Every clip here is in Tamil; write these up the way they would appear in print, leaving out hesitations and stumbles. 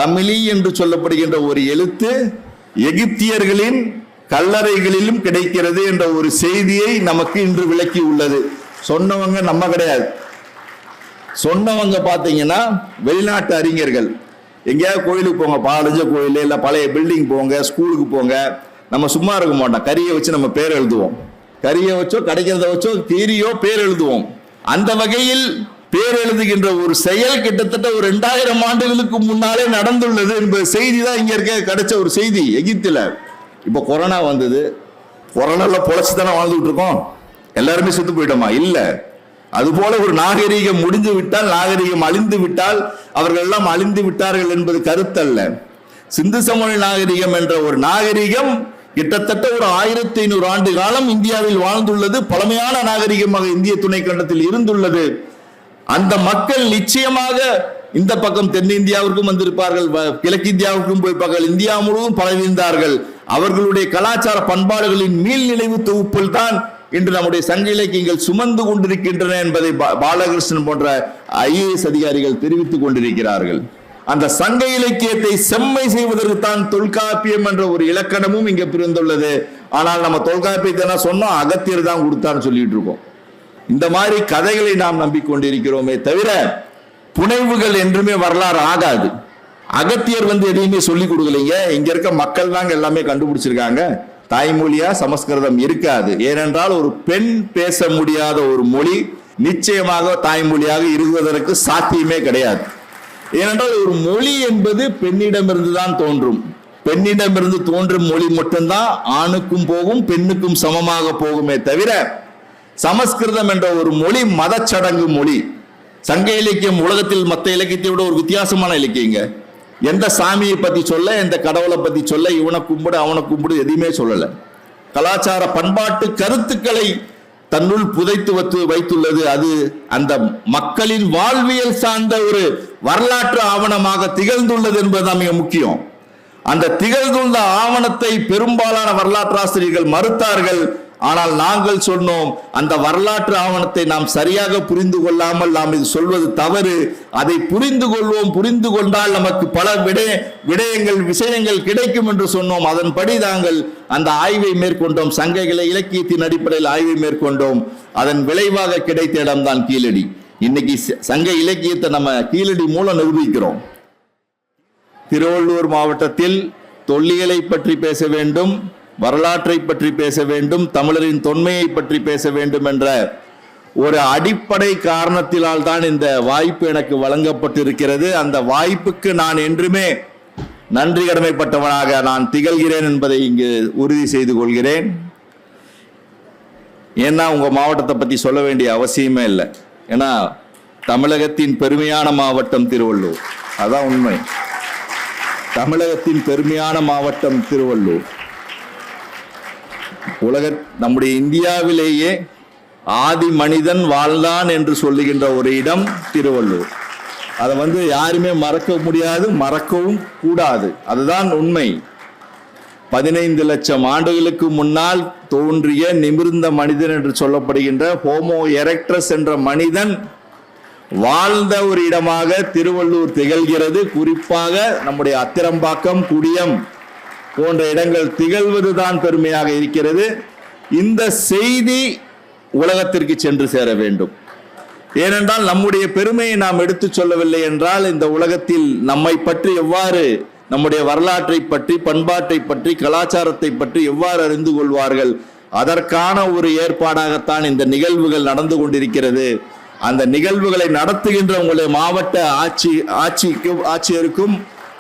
தமிழி என்று சொல்லப்படுகின்ற ஒரு எழுத்து எகிப்தியர்களின் கல்லறைகளிலும் கிடைக்கிறது என்ற ஒரு செய்தியை நமக்கு இன்று விளக்கி உள்ளது. சொன்னவங்க நம்ம கிடையாது. சொன்னவங்க பாத்தீங்கன்னா வெளிநாட்டு அறிஞர்கள். எங்கேயாவது கோயிலுக்கு போங்க, பாலஞ்ச கோயில் இல்ல பழைய பில்டிங் போங்க, ஸ்கூலுக்கு போங்க, நம்ம சும்மா இருக்க மாட்டோம். கரியை வச்சு நம்ம பேர் எழுதுவோம். கரியை வச்சோ கிடைக்கிறத வச்சோ கீரியோ பேர் எழுதுவோம். அந்த வகையில் பேர் எழுதுகின்ற ஒரு செயல் கிட்டத்தட்ட ஒரு 2000 ஆண்டுகளுக்கு முன்னாலே நடந்துள்ளது என்பது செய்தி தான் இங்க இருக்க கிடைச்ச ஒரு செய்தி. எகிப்துல இப்ப கொரோனா வந்தது. கொரோனால பொழைச்சு தானே வாழ்ந்துட்டு இருக்கோம். எல்லாருமே செத்து போயிட்டோமா? இல்ல. அதுபோல ஒரு நாகரீகம் முடிந்து விட்டால், நாகரீகம் அழிந்து விட்டால் அவர்கள் எல்லாம் அழிந்து விட்டார்கள் என்பது கருத்தல்ல. சிந்து சமவெளி நாகரிகம் என்ற ஒரு நாகரிகம் கிட்டத்தட்ட ஒரு 1500 ஆண்டு காலம் இந்தியாவில் வாழ்ந்துள்ளது. பழமையான நாகரிகமாக இந்திய துணைக்கண்டத்தில் இருந்துள்ளது. அந்த மக்கள் நிச்சயமாக இந்த பக்கம் தென்னிந்தியாவிற்கும் வந்திருப்பார்கள், கிழக்கிந்தியாவுக்கும் போய்ப்பார்கள், இந்தியா முழுவதும் பரவியிருந்தார்கள். அவர்களுடைய கலாச்சார பண்பாடுகளின் மீள் நினைவு தொகுப்பில் தான் இன்று நம்முடைய சங்க இலக்கியங்கள் சுமந்து கொண்டிருக்கின்றன என்பதை பாலகிருஷ்ணன் போன்ற IAS அதிகாரிகள் தெரிவித்துக் கொண்டிருக்கிறார்கள். அந்த சங்க இலக்கியத்தை செம்மை செய்வதற்கு தான் தொல்காப்பியம் என்ற ஒரு இலக்கணமும் இங்க பிறந்துள்ளது. ஆனால் நம்ம தொல்காப்பியத்தை சொன்னோம், அகத்தியர் தான் கொடுத்தான்னு சொல்லிட்டு இருக்கோம். இந்த மாதிரி கதைகளை நாம் நம்பிக்கொண்டிருக்கிறோமே தவிர புனைவுகள் என்றுமே வரலாறு ஆகாது. அகத்தியர் எதையுமே சொல்லிக் கொடுக்கலைங்க. இங்க இருக்க மக்கள் தாங்க எல்லாமே கண்டுபிடிச்சிருக்காங்க. தாய்மொழியா சமஸ்கிருதம் இருக்காது. ஏனென்றால் ஒரு பெண் பேச முடியாத ஒரு மொழி நிச்சயமாக தாய்மொழியாக இருப்பதற்கு சாத்தியமே கிடையாது. ஏனென்றால் ஒரு மொழி என்பது பெண்ணிடமிருந்து தான் தோன்றும். பெண்ணிடமிருந்து தோன்றும் மொழி மட்டும்தான் ஆணுக்கும் போகும், பெண்ணுக்கும் சமமாக போகுமே தவிர சமஸ்கிருதம் என்ற ஒரு மொழி மதச்சடங்கு மொழி. சங்க இலக்கியம் உலகத்தில் மற்ற இலக்கியத்தை விட ஒரு வித்தியாசமான இலக்கியங்க. எந்த சாமியை பத்தி சொல்ல, எந்த கடவுளை பத்தி சொல்ல, இவனை கும்பிடு அவனை கும்பிடு எதையுமே சொல்லல. கலாச்சார பண்பாட்டு கருத்துக்களை தன்னுள் புதைத்து வைத்துள்ளது. அது அந்த மக்களின் வாழ்வியல் சார்ந்த ஒரு வரலாற்று ஆவணமாக திகழ்ந்துள்ளது என்பதுதான் மிக முக்கியம். அந்த திகழ்ந்துள்ள ஆவணத்தை பெரும்பாலான வரலாற்றாசிரியர்கள் மறுத்தார்கள். ஆனால் நாங்கள் சொன்னோம், அந்த வரலாற்று ஆவணத்தை நாம் சரியாக புரிந்து கொள்ளாமல் நாம் இது சொல்வது தவறு. அதை புரிந்து கொள்வோம். புரிந்து கொண்டால் நமக்கு பல விஷயங்கள் கிடைக்கும் என்று சொன்னோம். அதன்படி நாங்கள் அந்த ஆய்வை மேற்கொண்டோம். சங்க இலக்கியத்தின் அடிப்படையில் ஆய்வை மேற்கொண்டோம். அதன் விளைவாக கிடைத்த இடம்தான் கீழடி. இன்னைக்கு சங்க இலக்கியத்தை நம்ம கீழடி மூலம் நிரூபிக்கிறோம். திருவள்ளூர் மாவட்டத்தில் தொல்லியலை பற்றி பேச வேண்டும், வரலாற்றை பற்றி பேச வேண்டும், தமிழரின் தொன்மையை பற்றி பேச வேண்டும் என்ற ஒரு அடிப்படை காரணத்தினால் தான் இந்த வாய்ப்பு எனக்கு வழங்கப்பட்டிருக்கிறது. அந்த வாய்ப்புக்கு நான் என்றுமே நன்றி கடமைப்பட்டவனாக நான் திகழ்கிறேன் என்பதை இங்கு உறுதி செய்து கொள்கிறேன். ஏன்னா உங்க மாவட்டத்தை பத்தி சொல்ல வேண்டிய அவசியமே இல்லை. ஏன்னா தமிழகத்தின் பெருமையான மாவட்டம் திருவள்ளூர். அதான் உண்மை. தமிழகத்தின் பெருமையான மாவட்டம் திருவள்ளூர். நம்முடைய இந்தியாவிலேயே ஆதி மனிதன் வாழ்ந்தான் என்று சொல்லுகின்ற ஒரு இடம் திருவள்ளூர். அதை யாருமே மறக்க முடியாது, மறக்கவும் கூடாது. அதுதான் உண்மை. 15 லட்சம் ஆண்டுகளுக்கு முன்னால் தோன்றிய நிமிர்ந்த மனிதன் என்று சொல்லப்படுகின்ற ஹோமோ எரெக்டஸ் என்ற மனிதன் வாழ்ந்த ஒரு இடமாக திருவள்ளூர் திகழ்கிறது. குறிப்பாக நம்முடைய அத்திரம்பாக்கம், குடியம் போன்ற இடங்கள் திகழ்வதுதான் பெருமையாக இருக்கிறது. இந்த செய்தி உலகத்திற்கு சென்று சேர வேண்டும். ஏனென்றால் நம்முடைய பெருமையை நாம் எடுத்து சொல்லவில்லை என்றால் இந்த உலகத்தில் நம்மை பற்றி எவ்வாறு, நம்முடைய வரலாற்றை பற்றி, பண்பாட்டை பற்றி, கலாச்சாரத்தை பற்றி எவ்வாறு அறிந்து கொள்வார்கள்? அதற்கான ஒரு ஏற்பாடாகத்தான் இந்த நிகழ்வுகள் நடந்து கொண்டிருக்கிறது. அந்த நிகழ்வுகளை நடத்துகின்ற உங்களுடைய மாவட்ட ஆட்சியருக்கும்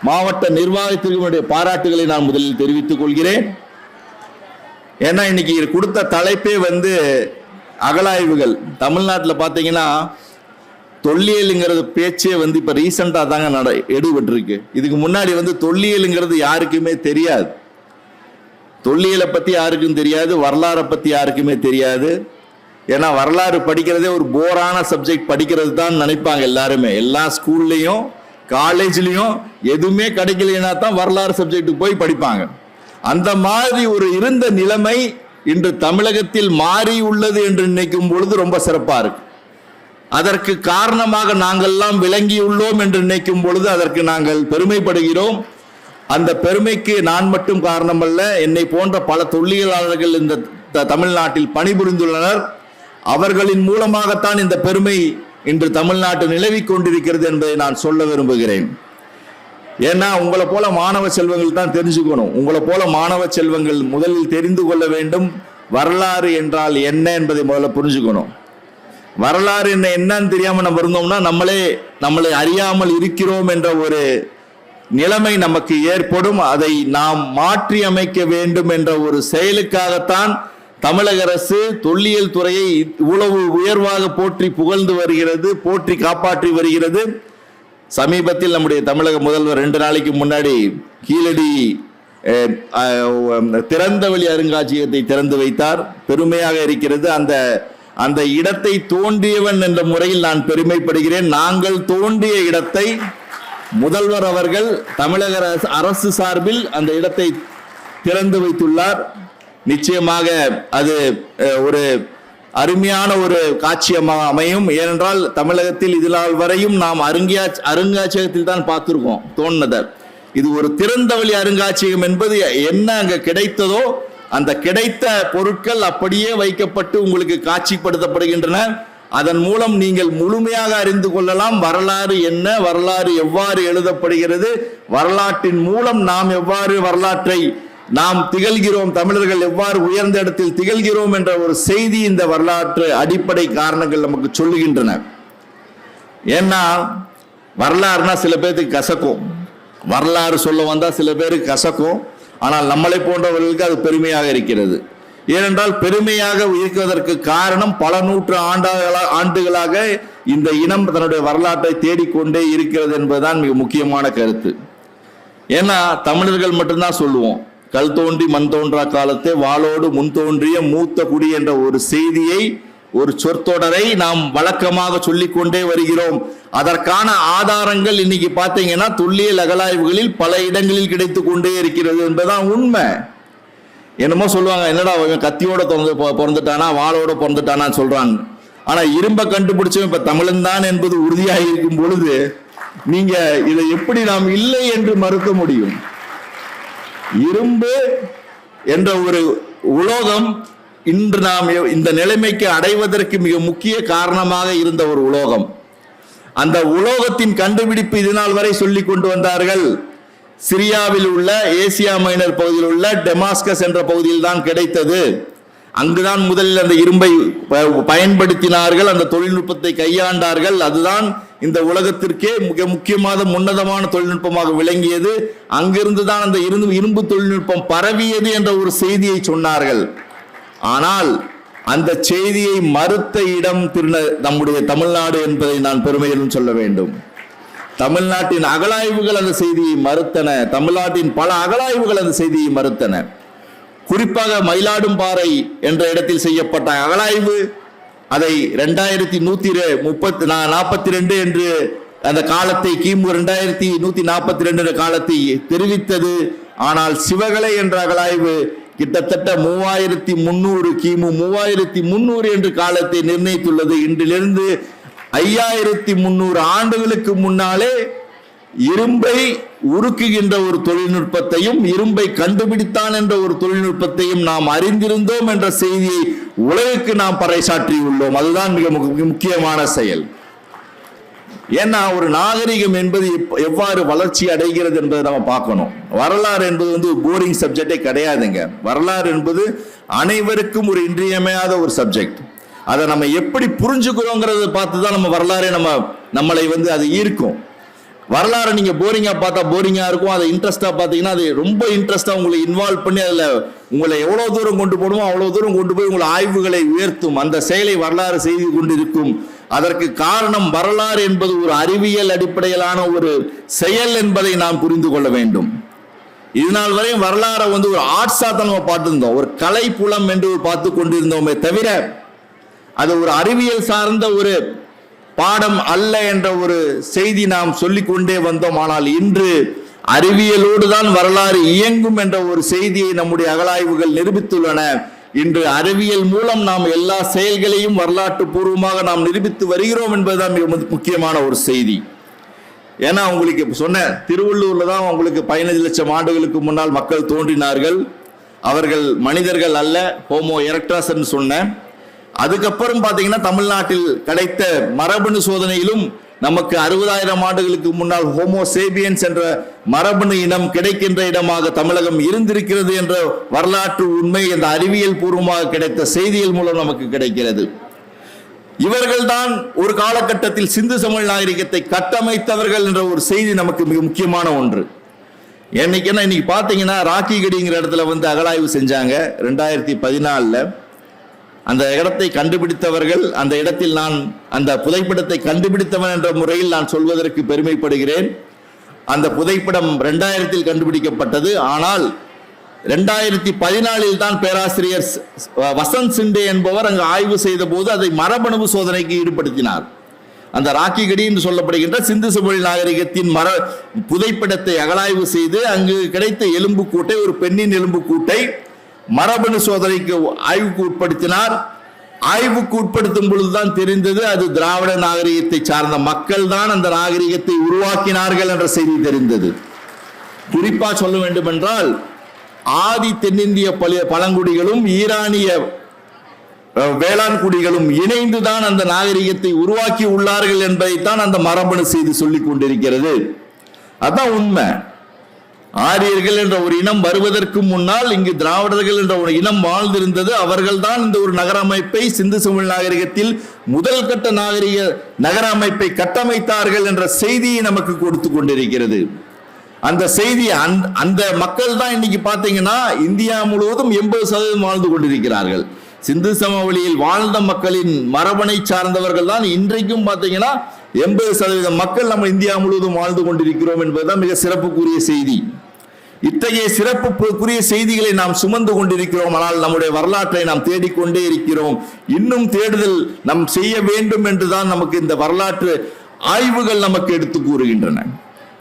மாவட்ட நிர்வாகத்திற்கும் பாராட்டுகளை நான் முதலில் தெரிவித்துக் கொள்கிறேன். ஏன்னா இன்னைக்கு கொடுத்த தலைப்பே அகழாய்வுகள். தமிழ்நாட்டில் பார்த்தீங்கன்னா தொல்லியலுங்கிறது பேச்சே இப்ப ரீசெண்டா தாங்க எடுபட்டு. இதுக்கு முன்னாடி தொல்லியலுங்கிறது யாருக்குமே தெரியாது. தொல்லியலை பத்தி யாருக்கும் தெரியாது, வரலாறை பத்தி யாருக்குமே தெரியாது. ஏன்னா வரலாறு படிக்கிறதே ஒரு போரான சப்ஜெக்ட் படிக்கிறது தான் நினைப்பாங்க எல்லாருமே. எல்லா ஸ்கூல்லையும் காலேஜ்லயும் எதுவுமே கிடைக்கலனா தான் வரலாறு சப்ஜெக்டுக்கு போய் படிப்பாங்க. அந்த மாதிரி ஒரு இருந்த நிலைமை இன்று தமிழகத்தில் மாறி உள்ளது என்று நினைக்கும் பொழுது ரொம்ப சிறப்பா இருக்கு. அதற்கு காரணமாக நாங்கள்லாம் விளங்கியுள்ளோம் என்று நினைக்கும் பொழுது அதற்கு நாங்கள் பெருமைப்படுகிறோம். அந்த பெருமைக்கு நான் மட்டும் காரணமல்ல, என்னை போன்ற பல தொல்லியலாளர்கள் இந்த தமிழ்நாட்டில் பணிபுரிந்துள்ளனர். அவர்களின் மூலமாகத்தான் இந்த பெருமை இன்று தமிழ்நாட்டில் நிலவிக் கொண்டிருக்கிறது என்பதை நான் சொல்ல விரும்புகிறேன். ஏன்னா உங்களை போல மாணவ செல்வங்கள் தான் தெரிஞ்சுக்கணும். உங்களை போல மாணவ செல்வங்கள் முதலில் தெரிந்து கொள்ள வேண்டும் வரலாறு என்றால் என்ன என்பதை முதல்ல புரிஞ்சுக்கணும். வரலாறு என்னன்னு தெரியாம நம்ம இருந்தோம்னா நம்மளை அறியாமல் இருக்கிறோம் என்ற ஒரு நிலைமை நமக்கு ஏற்படும். அதை நாம் மாற்றி அமைக்க வேண்டும் என்ற ஒரு செயலுக்காகத்தான் தமிழக அரசு தொல்லியல் துறையை இவ்வளவு உயர்வாக போற்றி புகழ்ந்து வருகிறது, போற்றி காப்பாற்றி வருகிறது. சமீபத்தில் நம்முடைய தமிழக முதல்வர் 2 நாளைக்கு முன்னாடி கீழடி திறந்தவெளி அருங்காட்சியகத்தை திறந்து வைத்தார். பெருமையாக இருக்கிறது. அந்த இடத்தை தோண்டியவன் என்ற முறையில் நான் பெருமைப்படுகிறேன். நாங்கள் தோண்டிய இடத்தை முதல்வர் அவர்கள் தமிழக அரசு சார்பில் அந்த இடத்தை திறந்து வைத்துள்ளார். நிச்சயமாக அது ஒரு அருமையான ஒரு காட்சியமாக அமையும். ஏனென்றால் தமிழகத்தில் இதனால் வரையும் நாம் அருங்காட்சியகத்தில் தான் பார்த்திருக்கோம் தோன்றதை. இது ஒரு திறந்தவெளி அருங்காட்சியகம் என்பது என்ன அங்க கிடைத்ததோ அந்த கிடைத்த பொருட்கள் அப்படியே வைக்கப்பட்டு உங்களுக்கு காட்சிப்படுத்தப்படுகின்றன. அதன் மூலம் நீங்கள் முழுமையாக அறிந்து கொள்ளலாம் வரலாறு என்ன, வரலாறு எவ்வாறு எழுதப்படுகிறது, வரலாற்றின் மூலம் நாம் எவ்வாறு வரலாற்றை நாம் திகழ்கிறோம், தமிழர்கள் எவ்வாறு உயர்ந்த இடத்தில் திகழ்கிறோம் என்ற ஒரு செய்தி இந்த வரலாற்று அடிப்படை காரணங்கள் நமக்கு சொல்லுகின்றன. ஏன்னா வரலாறுனா சில பேருக்கு கசக்கும், வரலாறு சொல்ல வந்தா சில பேருக்கு கசக்கும். ஆனால் நம்மளை போன்றவர்களுக்கு அது பெருமையாக இருக்கிறது. ஏனென்றால் பெருமையாக இருக்கிறதற்கு காரணம் பல நூற்று ஆண்டுகளாக இந்த இனம் தன்னுடைய வரலாற்றை தேடிக்கொண்டே இருக்கிறது என்பதுதான் மிக முக்கியமான கருத்து. ஏன்னா தமிழர்கள் மட்டும்தான் சொல்லுவோம், கல் தோன்றி மண் தோன்றா காலத்தை வாளோடு முன் தோன்றிய மூத்த குடி என்ற ஒரு செய்தியை, ஒரு சொற்றொடரை நாம் வழக்கமாக சொல்லிக்கொண்டே வருகிறோம். அதற்கான ஆதாரங்கள் இன்னைக்கு பார்த்தீங்கன்னா தொல்லியல் அகழாய்வுகளில் பல இடங்களில் கிடைத்து கொண்டே இருக்கிறது என்பதுதான் உண்மை. என்னமோ சொல்லுவாங்க, என்னடா கத்தியோட பிறந்துட்டானா வாளோட பிறந்துட்டானான்னு சொல்றாங்க. ஆனா இரும்ப கண்டுபிடிச்சவன் இப்ப தமிழன் தான் என்பது உறுதியாக இருக்கும் பொழுது நீங்க இதை எப்படி நாம் இல்லை என்று மறுக்க முடியும்? இரும்பு என்ற ஒரு உலோகம் இன்று நாம் இந்த நிலைமைக்கு அடைவதற்கு மிக முக்கிய காரணமாக இருந்த ஒரு உலோகம். அந்த உலோகத்தின் கண்டுபிடிப்பு இதனால் வரை சொல்லிக் கொண்டு வந்தார்கள். சிரியாவில் உள்ள ஏசியா மைனர் பகுதியில் உள்ள டெமாஸ்கஸ் என்ற பகுதியில் தான் கிடைத்தது. அங்குதான் முதலில் அந்த இரும்பை பயன்படுத்தினார்கள், அந்த தொழில்நுட்பத்தை கையாண்டார்கள். அதுதான் இந்த உலகத்திற்கே மிக முக்கியமான உன்னதமான தொழில்நுட்பமாக விளங்கியது. அங்கிருந்து தான் அந்த இரும்பு தொழில்நுட்பம் பரவியது என்ற ஒரு செய்தியை சொன்னார்கள். ஆனால் அந்த செய்தியை மறுத்த இடம் நம்முடைய தமிழ்நாடு என்பதை நான் பெருமையுடன் சொல்ல வேண்டும். தமிழ்நாட்டின் அகழாய்வுகள் அந்த செய்தியை மறுத்தன. தமிழ்நாட்டின் பல அகழாய்வுகள் அந்த செய்தியை மறுத்தன. குறிப்பாக மயிலாடும்பாறை என்ற இடத்தில் செய்யப்பட்ட அகழாய்வு அதை 2142 என்று அந்த காலத்தை கிமு 2142 என்ற காலத்தை தெரிவித்தது. ஆனால் சிவகலை என்ற அகழாய்வு கிட்டத்தட்ட 3300 கிமு 3300 என்று காலத்தை நிர்ணயித்துள்ளது. இன்றிலிருந்து 5300 ஆண்டுகளுக்கு முன்னாலே இரும்பை உருக்குகின்ற ஒரு தொழில்நுட்பத்தையும் இரும்பை கண்டுபிடித்தான் என்ற ஒரு தொழில்நுட்பத்தையும் நாம் அறிந்திருந்தோம் என்ற செய்தியை உலகுக்கு நாம் பறைசாற்றியுள்ளோம். அதுதான் மிக முக்கியமான செயல். ஏன்னா ஒரு நாகரிகம் என்பது எவ்வாறு வளர்ச்சி அடைகிறது என்பதை நம்ம பார்க்கணும். வரலாறு என்பது போரிங் சப்ஜெக்டே கிடையாதுங்க. வரலாறு என்பது அனைவருக்கும் ஒரு இன்றியமையாத ஒரு சப்ஜெக்ட். அதை நம்ம எப்படி புரிஞ்சுக்கிறோங்கிறத பார்த்துதான் நம்ம வரலாறே நம்மளை அது ஈர்க்கும். வரலாறு நீங்க போரிங்கா பார்த்தா போரிங்கா இருக்கும், அதை இன்ட்ரெஸ்டா பார்த்தீங்கன்னா அது ரொம்ப இன்ட்ரெஸ்டா உங்களை இன்வால்வ் பண்ணி அதுல உங்களை எவ்வளவு தூரம் கொண்டு போடுமோ அவ்வளவு தூரம் கொண்டு போய் உங்களை ஆய்வுகளை உயர்த்தும். அந்த செயலை வரலாறு செய்து கொண்டிருக்கும். அதற்கு காரணம் வரலாறு என்பது ஒரு அறிவியல் அடிப்படையிலான ஒரு செயல் என்பதை நாம் புரிந்து கொள்ள வேண்டும். இதனால் வரையும் வரலாறை ஒரு ஆர்ட்ஸா தான் நம்ம பார்த்திருந்தோம், ஒரு கலை புலம் என்று பார்த்து கொண்டிருந்தோமே தவிர அது ஒரு அறிவியல் சார்ந்த ஒரு பாடம் அல்ல என்ற ஒரு செய்தி நாம் சொல்லிக் கொண்டே வந்தோம். ஆனால் இன்று அறிவியலோடு தான் வரலாறு இயங்கும் என்ற ஒரு செய்தியை நம்முடைய அகழாய்வுகள் நிரூபித்துள்ளன. இன்று அறிவியல் மூலம் நாம் எல்லா செயல்களையும் வரலாற்று பூர்வமாக நாம் நிரூபித்து வருகிறோம் என்பதுதான் மிக முக்கியமான ஒரு செய்தி. ஏன்னா உங்களுக்கு சொன்ன திருவள்ளூர்ல தான் உங்களுக்கு 15 லட்சம் ஆண்டுகளுக்கு முன்னால் மக்கள் தோன்றினார்கள். அவர்கள் மனிதர்கள் அல்ல, ஹோமோ எரெக்டஸ் சொன்ன. அதுக்கப்புறம் பாத்தீங்கன்னா தமிழ்நாட்டில் கிடைத்த மரபணு சோதனையிலும் நமக்கு 60,000 ஆண்டுகளுக்கு முன்னால் ஹோமோ சேபியன்ஸ் என்ற மரபணு இனம் கிடைக்கின்ற இடமாக தமிழகம் இருந்திருக்கிறது என்ற வரலாற்று உண்மை இந்த அறிவியல் பூர்வமாக கிடைத்த செய்திகள் மூலம் நமக்கு கிடைக்கிறது. இவர்கள்தான் ஒரு காலகட்டத்தில் சிந்து சமவெளி நாகரிகத்தை கட்டமைத்தவர்கள் என்ற ஒரு செய்தி நமக்கு மிக முக்கியமான ஒன்று. இன்னைக்கு பாத்தீங்கன்னா ராக்கிகடிங்கிற இடத்துல அகழாய்வு செஞ்சாங்க 2014. அந்த இடத்தை கண்டுபிடித்தவர்கள், அந்த இடத்தில் நான் அந்த புதைப்படத்தை கண்டுபிடித்தவன் என்ற முறையில் நான் சொல்வதற்கு பெருமைப்படுகிறேன். அந்த புதைப்படம் 2000 கண்டுபிடிக்கப்பட்டது. ஆனால் 2014 தான் பேராசிரியர் வசந்த் சிண்டே என்பவர் அங்கு ஆய்வு செய்த போது அதை மரபணு சோதனைக்கு ஈடுபடுத்தினார். அந்த ராக்கிகடி என்று சொல்லப்படுகின்ற சிந்து சமவெளி நாகரிகத்தின் புதைப்படத்தை அகழாய்வு செய்து அங்கு கிடைத்த எலும்பு கூட்டை, ஒரு பெண்ணின் எலும்பு கூட்டை மரபணு சோதனைக்கு ஆய்வுக்கு உட்படுத்தினார். ஆய்வுக்கு உட்படுத்தும் பொழுதுதான் தெரிந்தது அது திராவிட நாகரிகத்தை சார்ந்த மக்கள் தான் அந்த நாகரிகத்தை உருவாக்கினார்கள் என்ற செய்தி தெரிந்தது. குறிப்பா சொல்ல வேண்டும் என்றால் ஆதி தென்னிந்திய பழங்குடிகளும் ஈரானிய வேளாண் குடிகளும் இணைந்துதான் அந்த நாகரிகத்தை உருவாக்கி உள்ளார்கள் என்பதைத்தான் அந்த மரபணு செய்தி சொல்லிக் கொண்டிருக்கிறது. அதான் உண்மை. ஆரியர்கள் என்ற ஒரு இனம் வருவதற்கு முன்னால் இங்கு திராவிடர்கள் என்ற ஒரு இனம் வாழ்ந்திருந்தது. அவர்கள் தான் இந்த ஒரு நகர அமைப்பை, சிந்து சமவெளி நாகரிகத்தில் முதல் கட்ட நாகரிக நகர அமைப்பை கட்டமைத்தார்கள் என்ற செய்தியை நமக்கு கொடுத்து கொண்டிருக்கிறது. அந்த செய்தி அந்த மக்கள் தான் இன்னைக்கு பாத்தீங்கன்னா இந்தியா முழுவதும் 80% வாழ்ந்து கொண்டிருக்கிறார்கள். சிந்து சமவெளியில் வாழ்ந்த மக்களின் மரபணை சார்ந்தவர்கள் தான் இன்றைக்கும் பாத்தீங்கன்னா 80% மக்கள் நம்ம இந்தியா முழுவதும் வாழ்ந்து கொண்டிருக்கிறோம் என்பதுதான் மிக சிறப்புக்குரிய செய்தி. இத்தகைய சிறப்புக்குரிய செய்திகளை நாம் சுமந்து கொண்டிருக்கிறோம். ஆனால் நம்முடைய வரலாற்றை நாம் தேடிக்கொண்டே இருக்கிறோம். இன்னும் தேடுதல் நாம் செய்ய வேண்டும் என்றுதான் நமக்கு இந்த வரலாற்று ஆய்வுகள் நமக்கு எடுத்து கூறுகின்றன.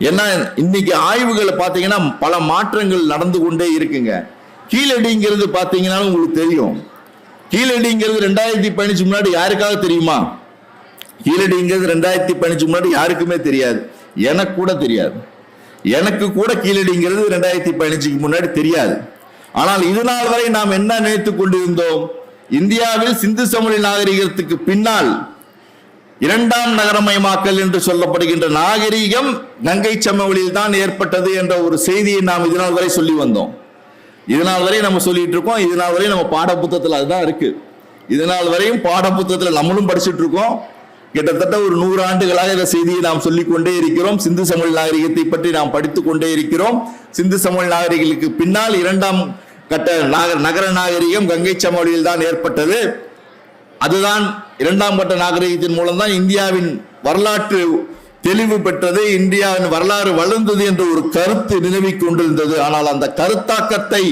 ஏன்னா இன்னைக்கு ஆய்வுகளை பாத்தீங்கன்னா பல மாற்றங்கள் நடந்து கொண்டே இருக்குங்க. கீழடிங்கிறது பாத்தீங்கன்னா உங்களுக்கு தெரியும். கீழடிங்கிறது 2015 முன்னாடி யாருக்காக தெரியுமா? கீழடிங்கிறது 2015 முன்னாடி யாருக்குமே தெரியாது. எனக்கு கூட தெரியாது. எனக்கு கூட கீழடிங்கிறது 2015 முன்னாடி தெரியாது. ஆனால் இதனால் வரை நாம் என்ன நினைத்துக் கொண்டிருந்தோம்? இந்தியாவில் சிந்து சமவெளி நாகரிகத்துக்கு பின்னால் 2ஆம் நகரமயமாக்கல் என்று சொல்லப்படுகின்ற நாகரிகம் கங்கை சமவெளியில் தான் ஏற்பட்டது என்ற ஒரு செய்தியை நாம் இதனால் வரை சொல்லி வந்தோம். இதனால் வரை நம்ம சொல்லிட்டு இருக்கோம். இதனால் வரை நம்ம பாட புத்தகத்தில் அதுதான் இருக்கு. இதனால் வரையும் பாட புத்தகத்தில் நம்மளும் படிச்சுட்டு இருக்கோம். கிட்டத்தட்ட ஒரு 100 ஆண்டுகளாக இந்த செய்தியை நாம் சொல்லிக் கொண்டே இருக்கிறோம். சிந்து சமவெளி நாகரிகத்தை பற்றி நாம் படித்துக் கொண்டே இருக்கிறோம். சிந்து சமவெளி நாகரிகளுக்கு பின்னால் 2ஆம் கட்ட நகர நாகரிகம் கங்கை சமவெளியில் தான் ஏற்பட்டது. அதுதான் 2ஆம் கட்ட நாகரிகத்தின் மூலம் தான் இந்தியாவின் வரலாற்று தெளிவு பெற்றது, இந்தியாவின் வரலாறு வளர்ந்தது என்ற ஒரு கருத்து நிலவிக் கொண்டிருந்தது. ஆனால் அந்த கருத்தாக்கத்தை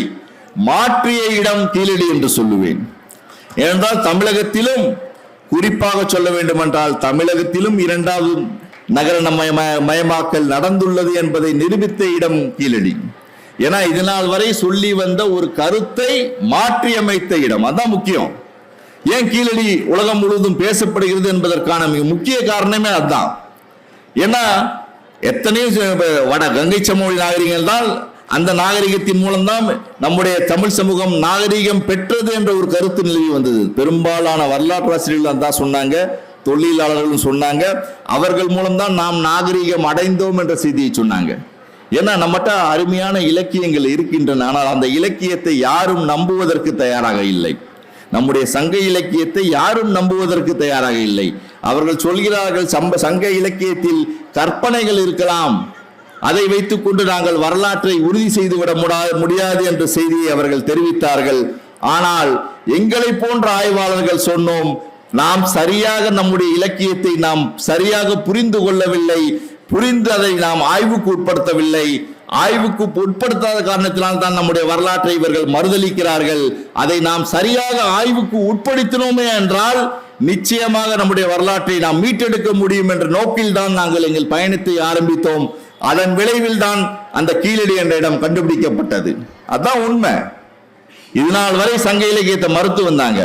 மாற்றிய இடம் கீழடி என்று சொல்லுவேன். ஏனென்றால் தமிழகத்திலும் குறிப்பாக சொல்ல வேண்டும் என்றால் தமிழகத்திலும் 2வது நகர மயமாக்கல் நடந்துள்ளது என்பதை நிரூபித்த இடம் கீழடி. ஏன்னா இதனால் வரை சொல்லி வந்த ஒரு கருத்தை மாற்றியமைத்த இடம். அதான் முக்கியம். ஏன் கீழடி உலகம் முழுவதும் பேசப்படுகிறது என்பதற்கான மிக முக்கிய காரணமே அதுதான். ஏன்னா எத்தனையோ வட கங்கை சமவெளி நாகரிகங்கள் தான் அந்த நாகரிகத்தின் மூலம்தான் நம்முடைய தமிழ் சமூகம் நாகரிகம் பெற்றது என்ற ஒரு கருத்து நிலவி வந்தது. பெரும்பாலான வரலாற்று ஆசிரியர்கள் தான் சொன்னாங்க, தொழிலாளர்களும் சொன்னாங்க. அவர்கள் மூலம்தான் நாம் நாகரிகம் அடைந்தோம் என்ற செய்தியை சொன்னாங்க. ஏன்னா நம்மகிட்ட அருமையான இலக்கியங்கள் இருக்கின்றன. ஆனால் அந்த இலக்கியத்தை யாரும் நம்புவதற்கு தயாராக இல்லை. நம்முடைய சங்க இலக்கியத்தை யாரும் நம்புவதற்கு தயாராக இல்லை. அவர்கள் சொல்கிறார்கள் சங்க இலக்கியத்தில் கற்பனைகள் இருக்கலாம், அதை வைத்துக் கொண்டு நாங்கள் வரலாற்றை உறுதி செய்துவிட முடியாது என்ற செய்தியை அவர்கள் தெரிவித்தார்கள். ஆனால் எங்களை போன்ற ஆய்வாளர்கள் சொன்னோம், நாம் சரியாக நம்முடைய இலக்கியத்தை நாம் சரியாக புரிந்து கொள்ளவில்லை, புரிந்து அதை நாம் ஆய்வுக்கு உட்படுத்தவில்லை. ஆய்வுக்கு உட்படுத்தாத காரணத்தினால் தான் நம்முடைய வரலாற்றை இவர்கள் மறுதளிக்கிறார்கள். அதை நாம் சரியாக ஆய்வுக்கு உட்படுத்தினோமே என்றால் நிச்சயமாக நம்முடைய வரலாற்றை நாம் மீட்டெடுக்க முடியும் என்ற நோக்கில் தான் நாங்கள் எங்கள் பயணத்தை ஆரம்பித்தோம். அதன் விளைவில் தான் அந்த கீழடி என்ற இடம் கண்டுபிடிக்கப்பட்டது. அதான் உண்மை. இதனால் வரை சங்க இலக்கியத்தை மறுத்து வந்தாங்க.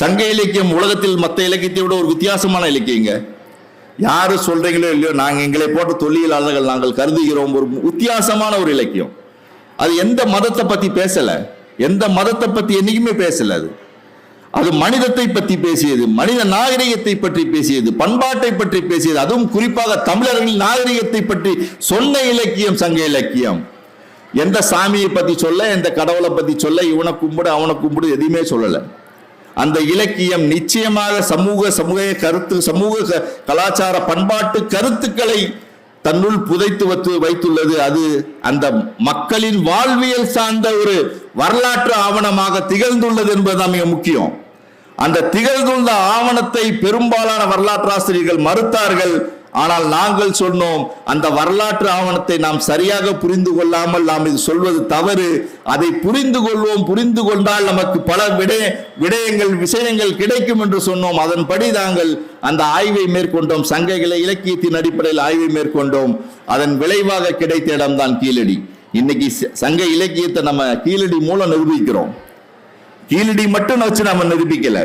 சங்க இலக்கியம் உலகத்தில் மற்ற இலக்கியத்தை விட ஒரு வித்தியாசமான இலக்கியங்க. யாரு சொல்றீங்களோ இல்லையோ, நாங்க எங்களை போட்டு தொழிலாளர்கள் நாங்கள் கருதுகிறோம், ஒரு வித்தியாசமான ஒரு இலக்கியம். அது எந்த மதத்தை பத்தி பேசல, எந்த மதத்தை பத்தி என்னைக்குமே பேசல. அது மனிதத்தை பற்றி பேசியது, மனித நாகரிகத்தை பற்றி பேசியது, பண்பாட்டை பற்றி பேசியது. அதுவும் குறிப்பாக தமிழர்களின் நாகரிகத்தை பற்றி சொன்ன இலக்கியம் சங்க இலக்கியம். எந்த சாமியை பத்தி சொல்ல, எந்த கடவுளை பத்தி சொல்ல, இவனை கும்பிடு அவனை கும்பிடு எதையுமே சொல்லல. அந்த இலக்கியம் நிச்சயமாக சமூக கருத்து, சமூக கலாச்சார பண்பாட்டு கருத்துக்களை தன்னுள் புதைத்து வைத்துள்ளது. அது அந்த மக்களின் வாழ்வியல் சார்ந்த ஒரு வரலாற்று ஆவணமாக திகழ்ந்துள்ளது என்பதுதான் மிக முக்கியம். அந்த திகழ்ந்துள்ள ஆவணத்தை பெரும்பாலான வரலாற்றாசிரியர்கள் மறுத்தார்கள். ஆனால் நாங்கள் சொன்னோம், அந்த வரலாற்று ஆவணத்தை நாம் சரியாக புரிந்து கொள்ளாமல் நாம் இது சொல்வது தவறு. அதை புரிந்து கொள்வோம், புரிந்து கொண்டால் நமக்கு பல விஷயங்கள் கிடைக்கும் என்று சொன்னோம். அதன்படி நாங்கள் அந்த ஆய்வை மேற்கொண்டோம். சங்க இலக்கியத்தின் அடிப்படையில் ஆய்வை மேற்கொண்டோம். அதன் விளைவாக கிடைத்த இடம்தான் கீழடி. இன்னைக்கு சங்க இலக்கியத்தை நம்ம கீழடி மூலம் நிரூபிக்கிறோம். கீழடி மட்டும் வச்சு நம்ம நிரூபிக்கல.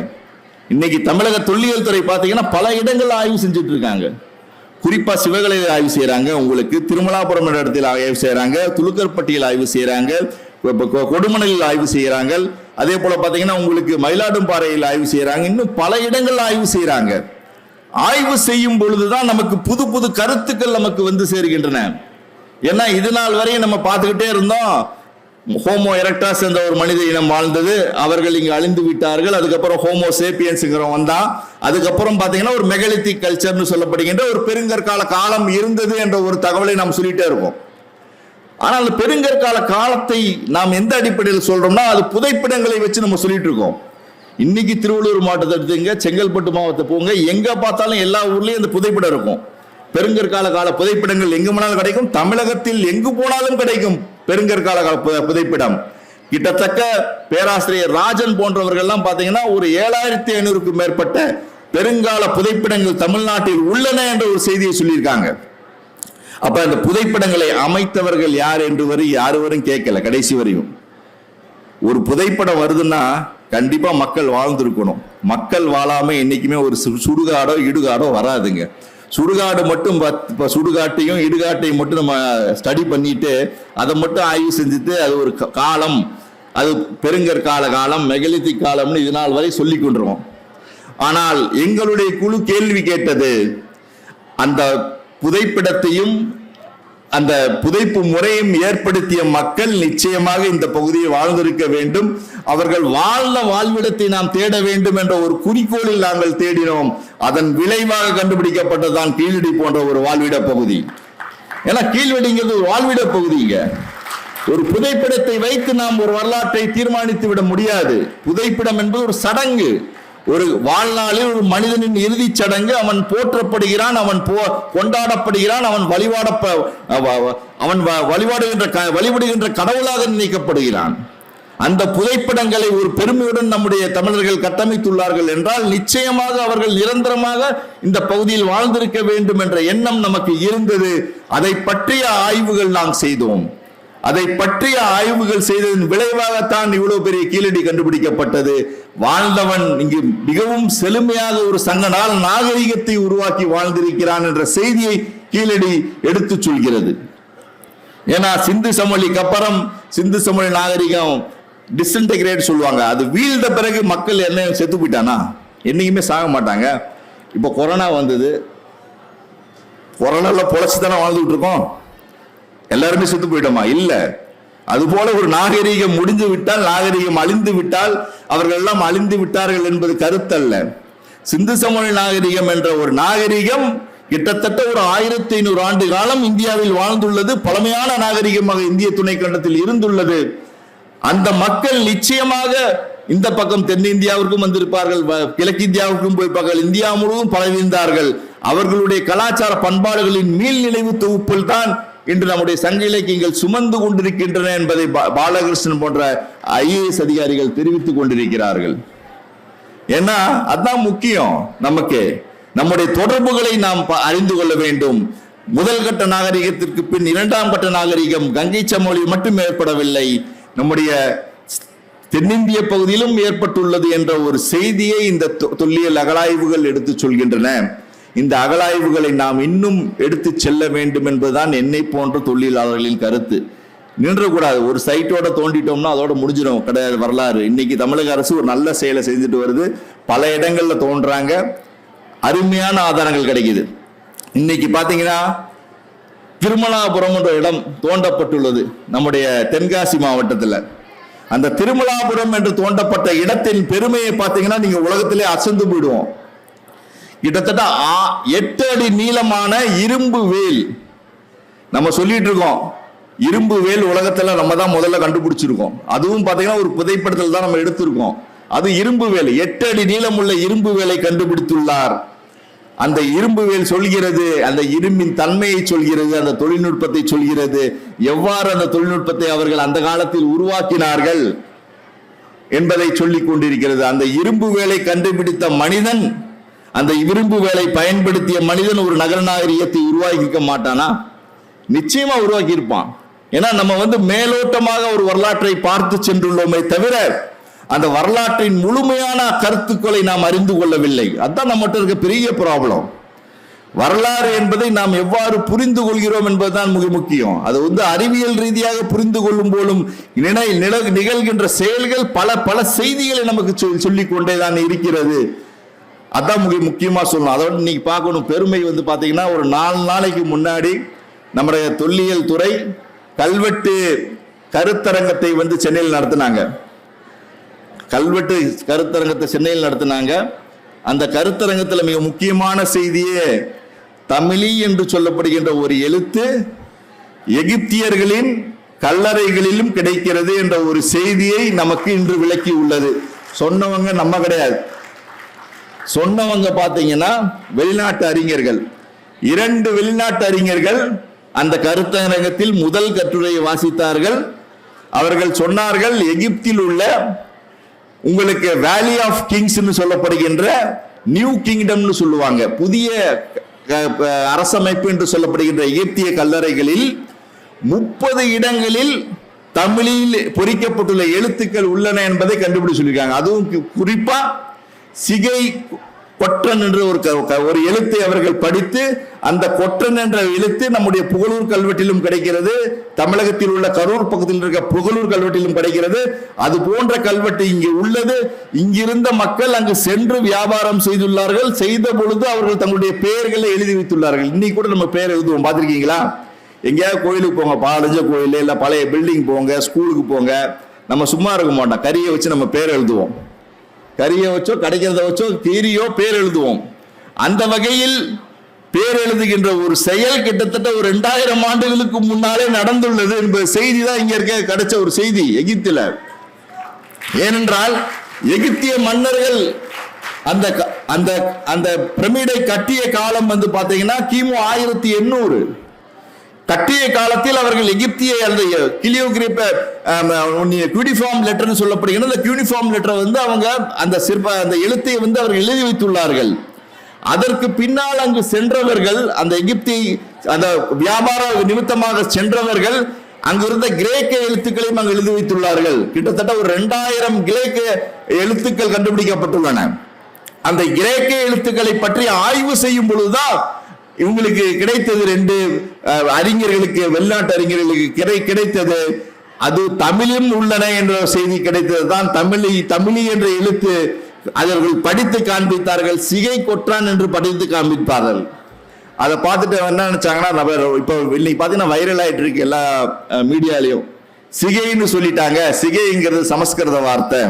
இன்னைக்கு தமிழக தொல்லியல் துறை பார்த்தீங்கன்னா பல இடங்கள் ஆய்வு செஞ்சுட்டு இருக்காங்க. குறிப்பா சிவகலையில் ஆய்வு செய்யறாங்க, உங்களுக்கு திருமலாபுரம் என்ற இடத்தில் ஆய்வு செய்யறாங்க, துலுக்கர்பட்டியில் ஆய்வு செய்யறாங்க, கொடுமணலில் ஆய்வு செய்யறாங்க. அதே போல பாத்தீங்கன்னா உங்களுக்கு மயிலாடும்பாறையில் ஆய்வு செய்யறாங்க. இன்னும் பல இடங்கள் ஆய்வு செய்யறாங்க. ஆய்வு செய்யும் பொழுதுதான் நமக்கு புது புது கருத்துக்கள் நமக்கு வந்து சேர்கின்றன. ஏன்னா இது நாள் வரையும் நம்ம பார்த்துக்கிட்டே இருந்தோம், ஹோமோ எரெக்டாஸ் என்ற ஒரு மனித இனம் வாழ்ந்தது, அவர்கள் இங்கு அழிந்து விட்டார்கள். அதுக்கப்புறம் ஹோமோ சேப்பியன்ஸ்ங்கிறவன் வந்தான். அதுக்கப்புறம் பாத்தீங்கன்னா ஒரு மெகலித்திக் கல்ச்சர்னு சொல்லப்படுகின்ற ஒரு பெருங்கற்கால காலம் இருந்தது என்ற ஒரு தகவலை நாம் சொல்லிட்டே இருக்கோம். ஆனால் அந்த பெருங்கற்கால காலத்தை நாம் எந்த அடிப்படையில் சொல்றோம்னா, அது புதைப்பிடங்களை வச்சு நம்ம சொல்லிட்டு இருக்கோம். இன்னைக்கு திருவள்ளூர் மாவட்டத்தை எடுத்துங்க, செங்கல்பட்டு மாவட்டத்தை போங்க, எங்க பார்த்தாலும் எல்லா ஊர்லயும் அந்த புதைப்பிடம் இருக்கும். பெருங்கற்கால கால புதைப்பிடங்கள் எங்கு போனாலும் கிடைக்கும். தமிழகத்தில் எங்கு போனாலும் கிடைக்கும் பெருங்கற்கால புதைப்பிடம். கிட்டத்தட்ட பேராசிரியர் ராஜன் போன்றவர்கள் எல்லாம் பாத்தீங்கன்னா ஒரு 7500க்கும் மேற்பட்ட பெருங்கால புதைப்பிடங்கள் தமிழ்நாட்டில் உள்ளன என்ற ஒரு செய்தியை சொல்லியிருக்காங்க. அப்ப அந்த புதைப்பிடங்களை அமைத்தவர்கள் யார் என்று யாரும் கேட்கல. கடைசி வரையும் ஒரு புதைப்படம் வருதுன்னா கண்டிப்பா மக்கள் வாழ்ந்திருக்கணும். மக்கள் வாழாம என்னைக்குமே ஒரு சுடுகாடோ இடுகாடோ வராதுங்க. சுடுகாடு மட்டும் சுடுகாட்டையும் இடுகாட்டையும் மட்டும் நம்ம ஸ்டடி பண்ணிட்டு அதை மட்டும் ஆய்வு செஞ்சுட்டு அது ஒரு காலம், அது பெருங்கற்கால காலம், மெகலித்திக் காலம்னு இது நாள் வரை சொல்லி கொண்டிருக்கோம். ஆனால் எங்களுடைய குழு கேள்வி கேட்டது, அந்த புதைப்பிடத்தையும் அந்த புதைப்பு முறையும் ஏற்படுத்திய மக்கள் நிச்சயமாக இந்த பகுதியில் வாழ்ந்திருக்க வேண்டும், அவர்கள் வாழ்ந்த வாழ்விடத்தை நாம் தேட வேண்டும் என்ற ஒரு குறிக்கோளில் நாங்கள் தேடினோம். அதன் விளைவாக கண்டுபிடிக்கப்பட்டதான் கீழடி போன்ற ஒரு வாழ்விட பகுதி. ஏன்னா கீழ்வடிங்கிறது ஒரு வாழ்விட பகுதிங்க. ஒரு புதைப்பிடத்தை வைத்து நாம் ஒரு வரலாற்றை தீர்மானித்து விட முடியாது. புதைப்பிடம் என்பது ஒரு சடங்கு. ஒரு வாழ்நாளில் ஒரு மனிதனின் இறுதி சடங்கு. அவன் போற்றப்படுகிறான், அவன் கொண்டாடப்படுகிறான், அவன் வழிபடுகின்ற கடவுளாக நினைக்கப்படுகிறான். அந்த புதைப்படங்களை ஒரு பெருமையுடன் நம்முடைய தமிழர்கள் கட்டமைத்துள்ளார்கள் என்றால் நிச்சயமாக அவர்கள் நிரந்தரமாக இந்த பகுதியில் வாழ்ந்திருக்க வேண்டும் என்ற எண்ணம் நமக்கு இருந்தது. அதை பற்றிய ஆய்வுகள் நாம் செய்தோம். அதை பற்றிய ஆய்வுகள் செய்ததன் விளைவாகத்தான் இவ்வளவு பெரிய கீழடி கண்டுபிடிக்கப்பட்டது. வாழ்ந்தவன் இங்கு மிகவும் செழுமையாக ஒரு சங்க நாகரிகத்தை உருவாக்கி வாழ்ந்திருக்கிறான் என்ற செய்தியை கீழடி எடுத்து சொல்கிறது. ஏன்னா சிந்து சமவெளிக்கு அப்புறம் சிந்து சமவெளி நாகரிகம் டிஸ்இன்டகிரேட் சொல்லுவாங்க. அது வீழ்ந்த பிறகு மக்கள் என்ன செத்து போயிட்டானா? என்னைக்குமே சாக மாட்டாங்க. இப்போ கொரோனா வந்தது, கொரோனால பொழைச்சு தானே வாழ்ந்துட்டு இருக்கோம். எல்லாருமே செத்து போயிட்டோமா? இல்ல. அதுபோல ஒரு நாகரிகம் முடிஞ்சு விட்டால், நாகரிகம் அழிந்து விட்டால் அவர்கள் எல்லாம் அழிந்து விட்டார்கள் என்பது கருத்தல்ல. சிந்து சமவெளி நாகரிகம் என்ற ஒரு நாகரிகம் கிட்டத்தட்ட ஒரு 1500 ஆண்டு காலம் இந்தியாவில் வாழ்ந்துள்ளது. பழமையான நாகரிகமாக இந்திய துணைக்கண்டத்தில் இருந்துள்ளது. அந்த மக்கள் நிச்சயமாக இந்த பக்கம் தென்னிந்தியாவிற்கும் வந்திருப்பார்கள், கிழக்கிந்தியாவுக்கும் போயிருப்பார்கள், இந்தியா முழுவதும் பரவியிருந்தார்கள். அவர்களுடைய கலாச்சார பண்பாடுகளின் மீள் நினைவு தொகுப்பில் தான் இன்று நம்முடைய சங்க இலக்கியங்கள் சுமந்து கொண்டிருக்கின்றன என்பதை பாலகிருஷ்ணன் போன்ற ஐஏஎஸ் அதிகாரிகள் தெரிவித்துக் கொண்டிருக்கிறார்கள். ஏன்னா அதுதான் முக்கியம். நமக்கு நம்முடைய தொடர்புகளை நாம் அறிந்து கொள்ள வேண்டும். முதல் கட்ட நாகரிகத்திற்கு பின் இரண்டாம் கட்ட நாகரிகம் கங்கை சமவெளி மட்டும் ஏற்படவில்லை. நம்முடைய தென்னிந்திய பகுதியிலும் ஏற்பட்டுள்ளது என்ற ஒரு செய்தியை இந்த தொல்லியல் அகழாய்வுகள் எடுத்து சொல்கின்றன. இந்த அகழாய்வுகளை நாம் இன்னும் எடுத்து செல்ல வேண்டும் என்பதுதான் என்னை போன்ற தொழிலாளர்களின் கருத்து. நின்றக்கூடாது. ஒரு சைட்டோட தோண்டிட்டோம்னா அதோட முடிஞ்சிடும் கிடையாது வரலாறு. இன்னைக்கு தமிழக அரசு ஒரு நல்ல செயலை செஞ்சுட்டு வருது. பல இடங்கள்ல தோன்றாங்க, அருமையான ஆதாரங்கள் கிடைக்குது. இன்னைக்கு பாத்தீங்கன்னா திருமலாபுரம் என்ற இடம் தோண்டப்பட்டுள்ளது நம்முடைய தென்காசி மாவட்டத்தில். அந்த திருமலாபுரம் என்று தோண்டப்பட்ட இடத்தின் பெருமையை பார்த்தீங்கன்னா நீங்க உலகத்திலே அசந்து போயிடுவோம். கிட்டத்தட்ட 8 அடி நீளமான இரும்பு வேல். நம்ம சொல்லிட்டு இருக்கோம் இரும்பு வேல் உலகத்துல நம்ம தான் முதல்ல கண்டுபிடிச்சிருக்கோம். அதுவும் பாத்தீங்கன்னா ஒரு புதைப்படத்தில் தான் நம்ம எடுத்திருக்கோம். அது இரும்பு வேல், 8 அடி நீளமுள்ள இரும்பு வேலை கண்டுபிடித்துள்ளார். அந்த இரும்பு வேல் சொல்கிறது, அந்த இரும்பின் தன்மையை சொல்கிறது, அந்த தொழில்நுட்பத்தை சொல்கிறது, எவ்வாறு அந்த தொழில்நுட்பத்தை அவர்கள் அந்த காலத்தில் உருவாக்கினார்கள் என்பதை சொல்லிக் கொண்டிருக்கிறது. அந்த இரும்பு வேலை கண்டுபிடித்த மனிதன், அந்த இரும்பு வேலை பயன்படுத்திய மனிதன் ஒரு நகர நாகரிகத்தை உருவாக்கிக்க மாட்டானா? நிச்சயமா உருவாக்கி இருப்பான். ஏன்னா நம்ம மேலோட்டமாக ஒரு வரலாற்றை பார்த்து சென்றுள்ளோமே தவிர அந்த வரலாற்றின் முழுமையான கருத்துக்களை நாம் அறிந்து கொள்ளவில்லை. அதுதான் நம்மகிட்ட இருக்க பெரிய ப்ராப்ளம். வரலாறு என்பதை நாம் எவ்வாறு புரிந்து கொள்கிறோம் என்பதுதான் மிக முக்கியம். அது அறிவியல் ரீதியாக புரிந்து கொள்ளும் போலும் நிகழ்கின்ற செயல்கள் பல செய்திகளை நமக்கு சொல்லிக் கொண்டேதான் இருக்கிறது. அதான் மிக முக்கியமா சொல்லணும். அதோட இன்னைக்கு பார்க்கணும் பெருமை பாத்தீங்கன்னா ஒரு 4 நாளைக்கு முன்னாடி நம்முடைய தொல்லியல் துறை கல்வெட்டு கருத்தரங்கத்தை சென்னையில் நடத்தினாங்க. கல்வெட்டு கருத்தரங்கத்தை சென்னையில் நடத்தினாங்க. அந்த கருத்தரங்கத்தில் மிக முக்கியமான செய்தியே தமிழி என்று சொல்லப்படுகின்ற ஒரு எழுத்து எகிப்தியர்களின் கல்லறைகளிலும் கிடைக்கிறது என்ற ஒரு செய்தியை நமக்கு இன்று விளக்கி உள்ளது. சொன்னவங்க நம்ம கிடையாது. சொன்னவங்க பாத்தீங்கன்னா வெளிநாட்டு அறிஞர்கள். 2 வெளிநாட்டு அறிஞர்கள் அந்த கருத்தரங்கத்தில் முதல் கட்டுரையை வாசித்தார்கள். அவர்கள் சொன்னார்கள், எகிப்தில் உள்ள உங்களுக்கு வேலி ஆஃப் கிங்ஸ் சொல்லப்படுகின்ற நியூ கிங்டம் சொல்லுவாங்க, புதிய அரசமைப்பு என்று சொல்லப்படுகின்ற எகிப்திய கல்லறைகளில் 30 இடங்களில் தமிழில் பொறிக்கப்பட்டுள்ள எழுத்துக்கள் உள்ளன என்பதை கண்டுபிடிச்சு சொல்லியிருக்காங்க. அதுவும் குறிப்பா சிகை கொற்றன் என்ற ஒரு எழுத்தை அவர்கள் படித்து, அந்த கொற்றன் என்ற எழுத்து நம்முடைய புகழூர் கல்வெட்டிலும் கிடைக்கிறது, தமிழகத்தில் உள்ள கரூர் பக்கத்தில் இருக்க புகழூர் கல்வெட்டிலும் கிடைக்கிறது. அது போன்ற கல்வெட்டு இங்கு உள்ளது. இங்கிருந்த மக்கள் அங்கு சென்று வியாபாரம் செய்துள்ளார்கள். செய்த பொழுது அவர்கள் தங்களுடைய பெயர்களை எழுதி வைத்துள்ளார்கள். இன்னைக்கு கூட நம்ம பெயர் எழுதுவோம், பார்த்திருக்கீங்களா? எங்கேயாவது கோயிலுக்கு போங்க, பாலஜ கோயில் இல்ல பழைய பில்டிங் போங்க, ஸ்கூலுக்கு போங்க, நம்ம சும்மா இருக்க மாட்டோம். கரியை வச்சு நம்ம பேர் எழுதுவோம். கரியை வச்சோ கிடைக்கிறத வச்சோ கீரியோ பேர் எழுதுவோம். அந்த வகையில் பேர் எழுதுகின்ற ஒரு செயல் கிட்டத்தட்ட ஒரு 2000 ஆண்டுகளுக்கு முன்னாலே நடந்துள்ளது என்பது செய்தி தான் இங்க இருக்க கிடைச்ச ஒரு செய்தி எகிப்தில. ஏனென்றால் எகிப்திய மன்னர்கள் அந்த அந்த அந்த பிரமிடை கட்டிய காலம் பாத்தீங்கன்னா கிமு 1800. கட்டிய காலத்தில் அவர்கள் எகிப்திய அந்த கியூனிஃபார்ம் லெட்டர் சொல்லப்படுகிற அந்த கியூனிஃபார்ம் லெட்டர் அவங்க அந்த அந்த எழுத்தை அவர்கள் எழுதி வைத்துள்ளார்கள். அதற்கு பின்னால் அங்கு சென்றவர்கள், அந்த எகிப்தி அந்த வியாபார நிமித்தமாக சென்றவர்கள் அங்கிருந்த கிரேக்க எழுத்துக்களையும் அங்கு எழுதி வைத்துள்ளார்கள். கிட்டத்தட்ட ஒரு 2000 கிரேக்க எழுத்துக்கள் கண்டுபிடிக்கப்பட்டுள்ளன. அந்த கிரேக்க எழுத்துக்களை பற்றி ஆய்வு செய்யும் பொழுதுதான் இவங்களுக்கு கிடைத்தது 2 அறிஞர்களுக்கு, வெளிநாட்டு அறிஞர்களுக்கு கிடைத்தது. அது தமிழும் உள்ளன என்ற செய்தி கிடைத்தது தான். தமிழி என்ற எழுத்து அவர்கள் படித்து காண்பித்தார்கள். சிகை கொற்றான் என்று படித்து காண்பிப்பார்கள். அதை பார்த்துட்டு என்ன நினைச்சாங்கன்னா, இப்போ இன்னைக்கு பார்த்தீங்கன்னா வைரல் ஆயிட்டு இருக்கு எல்லா மீடியாலையும். சிகைன்னு சொல்லிட்டாங்க. சிகைங்கிறது சமஸ்கிருத வார்த்தை.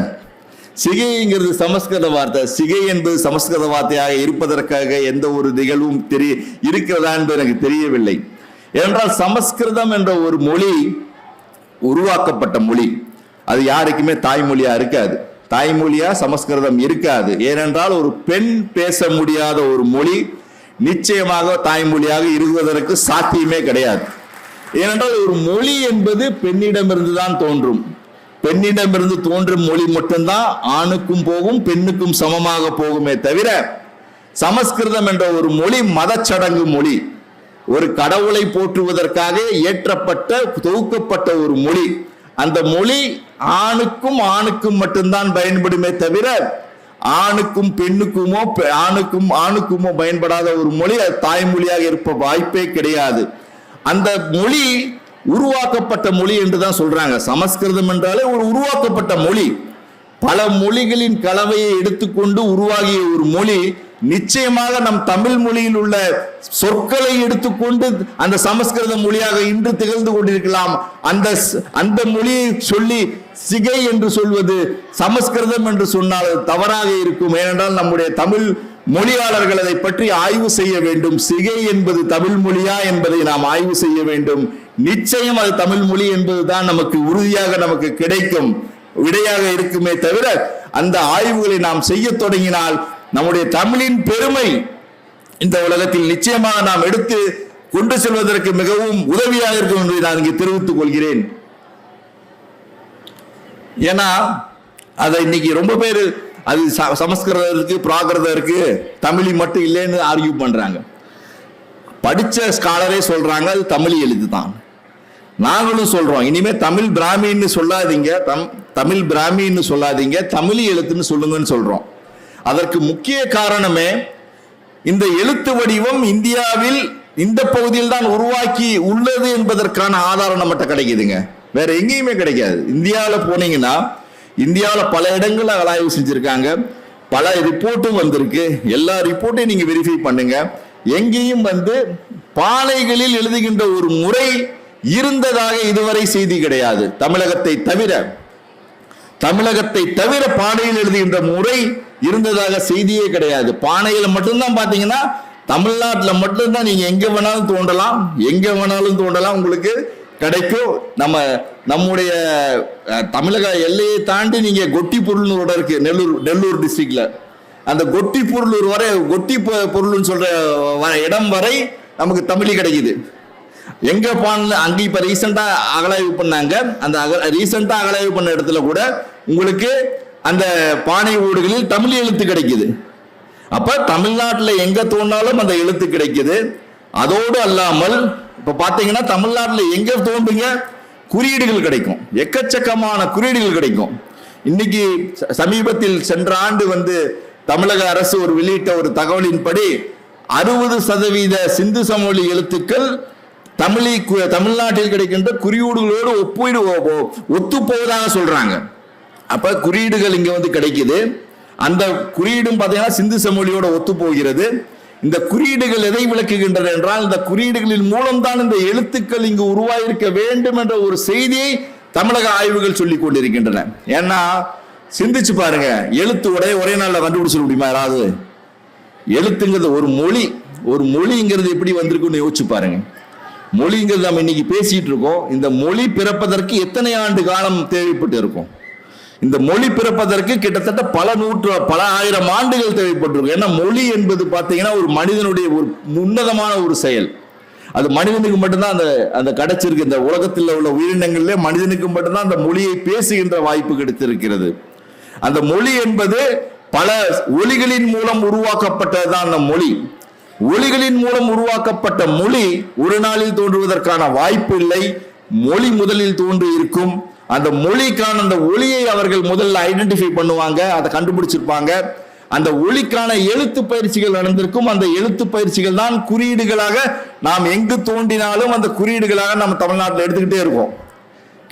சிகைங்கிறது சமஸ்கிருத வார்த்தை. சிகை என்பது சமஸ்கிருத வார்த்தையாக இருப்பதற்காக எந்த ஒரு நிகழ்வும் இருக்கிறதா என்று எனக்கு தெரியவில்லை. ஏனென்றால் சமஸ்கிருதம் என்ற ஒரு மொழி உருவாக்கப்பட்ட மொழி. அது யாருக்குமே தாய்மொழியா இருக்காது. தாய்மொழியா சமஸ்கிருதம் இருக்காது. ஏனென்றால் ஒரு பெண் பேச முடியாத ஒரு மொழி நிச்சயமாக தாய்மொழியாக இருப்பதற்கு சாத்தியமே கிடையாது. ஏனென்றால் ஒரு மொழி என்பது பெண்ணிடமிருந்து தான் தோன்றும். பெண்ணிடமிருந்து தோன்றும் மொழி மட்டும்தான் ஆணுக்கும் போகும், பெண்ணுக்கும் சமமாக போகுமே தவிர சமஸ்கிருதம் என்ற ஒரு மொழி மதச்சடங்கு மொழி. ஒரு கடவுளை போற்றுவதற்காக ஏற்றப்பட்ட தொகுக்கப்பட்ட ஒரு மொழி. அந்த மொழி ஆணுக்கும் மட்டும்தான் பயன்படுமே தவிர ஆணுக்கும் பெண்ணுக்குமோ ஆணுக்குமோ பயன்படாத ஒரு மொழி அது தாய்மொழியாக இருப்ப வாய்ப்பே கிடையாது. அந்த மொழி உருவாக்கப்பட்ட மொழி என்றுதான் சொல்றாங்க. சமஸ்கிருதம் என்றாலே ஒரு உருவாக்கப்பட்ட மொழி. பல மொழிகளின் கலவையை எடுத்துக்கொண்டு உருவாகிய ஒரு மொழி. நிச்சயமாக நம் தமிழ் மொழியில் உள்ள சொற்களை எடுத்துக்கொண்டு அந்த சமஸ்கிருத மொழியாக இன்று திகழ்ந்து கொண்டிருக்கலாம். அந்த மொழியை சொல்லி சிகை என்று சொல்வது சமஸ்கிருதம் என்று சொன்னால் அது தவறாக இருக்கும். ஏனென்றால் நம்முடைய தமிழ் மொழியாளர்கள் அதை பற்றி ஆய்வு செய்ய வேண்டும். சிகை என்பது தமிழ் மொழியா என்பதை நாம் ஆய்வு செய்ய வேண்டும். நிச்சயம் அது தமிழ் மொழி என்பதுதான் நமக்கு உறுதியாக நமக்கு கிடைக்கும் விடையாக இருக்குமே தவிர அந்த ஆய்வுகளை நாம் செய்ய தொடங்கினால் நம்முடைய தமிழின் பெருமை இந்த உலகத்தில் நிச்சயமாக நாம் எடுத்து கொண்டு செல்வதற்கு மிகவும் உதவியாக இருக்கும் என்பதை நான் இங்கே தெரிவித்துக் கொள்கிறேன். ஏன்னா அதை இன்னைக்கு ரொம்ப பேர் அது சமஸ்கிருதம் இருக்கு, பிராகிருதம் இருக்கு, தமிழி மட்டும் இல்லைன்னு ஆர்கியூ பண்றாங்க. படிச்ச ஸ்காலரே சொல்றாங்க அது தமிழ் எழுத்து தான். நாங்களும் சொல்றோம் இனிமே தமிழ் பிராமின்னு சொல்லாதீங்க, தமிழ் பிராமின்னு சொல்லாதீங்க, தமிழ் எழுத்துன்னு சொல்லுங்கன்னு சொல்றோம். அதற்கு முக்கிய காரணமே இந்த எழுத்து வடிவம் இந்தியாவில் இந்த பகுதியில் தான் உருவாக்கி உள்ளது என்பதற்கான ஆதாரம் நம்மகிட்ட கிடைக்குதுங்க. வேற எங்கேயுமே கிடைக்காது. இந்தியாவில் போனீங்கன்னா இந்தியாவில் பல இடங்கள்ல ஆய்வு செஞ்சிருக்காங்க, பல ரிப்போர்ட்டும் வந்திருக்கு. எல்லா ரிப்போர்ட்டையும் நீங்க வெரிஃபை பண்ணுங்க. எங்கேயும் பானைகளில் எழுதுகின்ற ஒரு முறை இருந்ததாக இதுவரை செய்தி கிடையாது. தமிழகத்தை தவிர பானையில் எழுதுகின்ற முறை இருந்ததாக செய்தியே கிடையாது. பானையில மட்டும்தான் பாத்தீங்கன்னா தமிழ்நாட்டில் மட்டும்தான் நீங்க எங்க வேணாலும் தோண்டலாம், உங்களுக்கு கிடைக்கும். நம்முடைய தமிழக எல்லையை தாண்டி நீங்க கொட்டி பொருள்னு இருக்கு நெல்லூர் டிஸ்ட்ரிக்ட்ல. அந்த கொட்டி பொருள்னு சொல்ற இடம் வரை நமக்கு தமிழ் கிடைக்குது. எங்க பான்ல அங்க இப்ப ரீசெண்டா அகலாய்வு பண்ணாங்க. அந்த ரீசெண்டா அகலாய்வு பண்ண இடத்துல கூட உங்களுக்கு அந்த பானை ஓடுகளில் தமிழ் எழுத்து கிடைக்குது. அப்ப தமிழ்நாட்டில் எங்க தோன்றாலும் அந்த எழுத்து கிடைக்குது. அதோடு அல்லாமல் இப்ப பாத்தீங்கன்னா தமிழ்நாட்டில் எங்க தோன்றுங்க குறியீடுகள் கிடைக்கும், எக்கச்சக்கமான குறியீடுகள் கிடைக்கும். இன்னைக்கு சமீபத்தில் சென்ற ஆண்டு தமிழக அரசு வெளியிட்ட ஒரு தகவலின்படி 60% சிந்து சமவெளி எழுத்துக்கள் தமிழ்நாட்டில் கிடைக்கின்ற குறியீடுகளோடு ஒத்து போவதாக சொல்றாங்க. அப்ப குறியீடுகள் இங்க கிடைக்குது. அந்த குறியீடும் பாத்தீங்கன்னா சிந்து சமவெளியோட ஒத்து போகிறது. இந்த குறியீடுகள் எதை விளக்குகின்றன என்றால் இந்த குறியீடுகளின் மூலம்தான் இந்த எழுத்துக்கள் இங்கு உருவாயிருக்க வேண்டும் என்ற ஒரு செய்தியை தமிழக ஆய்வுகள் சொல்லிக் கொண்டிருக்கின்றன. ஏன்னா சிந்திச்சு பாருங்க, எழுத்து ஒரே நாள்ல கண்டுபிடிச்சிட முடியுமா யாராவது? எழுத்துங்கிறது ஒரு மொழிங்கிறது எப்படி வந்திருக்குன்னு யோசிச்சு பாருங்க. மொழிங்கிறது நம்ம இன்னைக்கு பேசிட்டு இருக்கோம். இந்த மொழி பிறப்பதற்கு எத்தனை ஆண்டு காலம் தேவைப்பட்டு இருக்கும்? இந்த மொழி பிறப்பதற்கு கிட்டத்தட்ட பல ஆயிரம் ஆண்டுகள் தேவைப்பட்டிருக்கும். ஏன்னா மொழி என்பது பாத்தீங்கன்னா ஒரு மனிதனுடைய ஒரு உன்னதமான ஒரு செயல். அது மனிதனுக்கு மட்டும்தான் அந்த கிடைச்சிருக்கு. இந்த உலகத்தில் உள்ள உயிரினங்களிலே மனிதனுக்கு மட்டும்தான் அந்த மொழியை பேசுகின்ற வாய்ப்பு கிடைத்திருக்கிறது. அந்த மொழி என்பது பல ஒலிகளின் மூலம் உருவாக்கப்பட்டதுதான் அந்த மொழி. ஒலிகளின் மூலம் உருவாக்கப்பட்ட மொழி ஒரு நாளில் தோன்றுவதற்கான வாய்ப்பு இல்லை. மொழி முதலில் தோன்றி இருக்கும். அந்த மொழிக்கான அந்த ஒலியை அவர்கள் முதல்ல ஐடென்டிஃபை பண்ணுவாங்க, அதை கண்டுபிடிச்சிருப்பாங்க. அந்த ஒலிக்கான எழுத்து பயிற்சிகள் நடந்திருக்கும். அந்த எழுத்து பயிற்சிகள் தான் குறியீடுகளாக நாம் எங்கு தோன்றினாலும் அந்த குறியீடுகளாக நம்ம தமிழ்நாட்டில் எடுத்துக்கிட்டே இருக்கோம்.